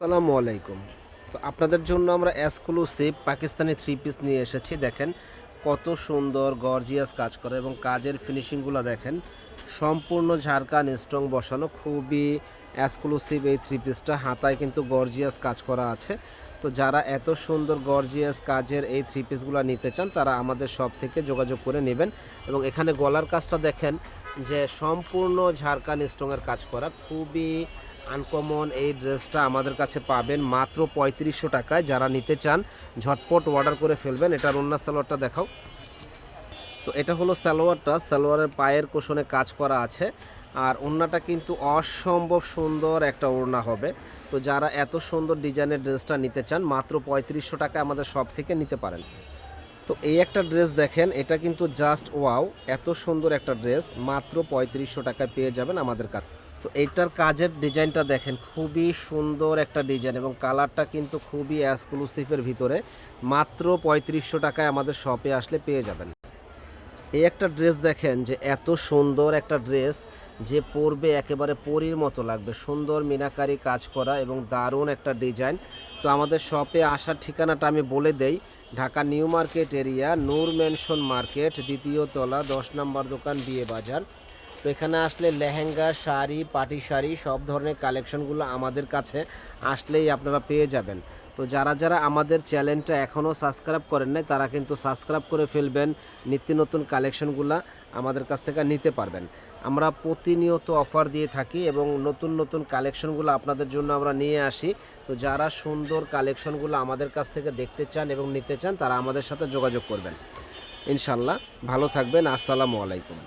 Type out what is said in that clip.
আসসালামু আলাইকুম। তো আপনাদের জন্য আমরা এক্সক্লুসিভ পাকিস্তানি থ্রি পিস নিয়ে এসেছি। দেখেন কত সুন্দর গর্জিয়াস কাজ করা এবং কাজের ফিনিশিংগুলো দেখেন সম্পূর্ণ ঝাড়খান স্ট্রং বসানো, খুবই এক্সক্লুসিভ এই থ্রি পিসটা। হাতায় কিন্তু গর্জিয়াস কাজ করা আছে। তো যারা এত সুন্দর গর্জিয়াস কাজের এই থ্রি পিসগুলো নিতে চান তারা আমাদের শপ থেকে যোগাযোগ করে নেবেন। এবং এখানে গলার কাজটা দেখেন যে সম্পূর্ণ ঝাড়খান স্ট্রংয়ের কাজ করা, খুবই আনকমন এই ড্রেসটা আমাদের কাছে পাবেন মাত্র ৩৫০০ টাকায়। যারা নিতে চান ঝটপট অর্ডার করে ফেলবেন। এটার ওন্না সালোয়ারটা দেখাও। তো এটা হলো সালোয়ারটা, সালোয়ারের পায়ের কোষণে কাজ করা আছে। আর ওড়নাটা কিন্তু অসম্ভব সুন্দর একটা ওড়না হবে। তো যারা এত সুন্দর ডিজাইনের ড্রেসটা নিতে চান মাত্র ৩৫০০ টাকায় আমাদের শপ থেকে নিতে পারেন। তো এই একটা ড্রেস দেখেন, এটা কিন্তু জাস্ট ওয়াও, এত সুন্দর একটা ড্রেস মাত্র ৩৫০০ টাকায় পেয়ে যাবেন আমাদের কাছে। তো এইটার কাজের ডিজাইনটা দেখেন, খুবই সুন্দর একটা ডিজাইন এবং কালারটা কিন্তু খুবই এক্সক্লুসিভের ভিতরে। মাত্র ৩৫০০ টাকায় আমাদের শপে আসলে পেয়ে যাবেন। এই একটা ড্রেস দেখেন যে এত সুন্দর একটা ড্রেস, যে পরবে একেবারে পরীর মতো লাগবে। সুন্দর মিনাকারি কাজ করা এবং দারুণ একটা ডিজাইন। তো আমাদের শপে আসার ঠিকানাটা আমি বলে দেই। ঢাকা নিউ মার্কেট এরিয়া, নূর মেনশন মার্কেট, দ্বিতীয় তলা, ১০ নম্বর দোকান, বিয়ে বাজার। তো এখানে আসলে লেহেঙ্গা, শাড়ি, পাটি শাড়ি সব ধরনের কালেকশনগুলো আমাদের কাছে আসলেই আপনারা পেয়ে যাবেন। তো যারা যারা আমাদের চ্যানেলটা এখনও সাবস্ক্রাইব করেন নাই তারা কিন্তু সাবস্ক্রাইব করে ফেলবেন। নিত্য নতুন কালেকশনগুলো আমাদের কাছ থেকে নিতে পারবেন। আমরা প্রতিনিয়ত অফার দিয়ে থাকি এবং নতুন নতুন কালেকশনগুলো আপনাদের জন্য আমরা নিয়ে আসি। তো যারা সুন্দর কালেকশনগুলো আমাদের কাছ থেকে দেখতে চান এবং নিতে চান তারা আমাদের সাথে যোগাযোগ করবেন। ইনশাল্লাহ ভালো থাকবেন। আসসালামু আলাইকুম।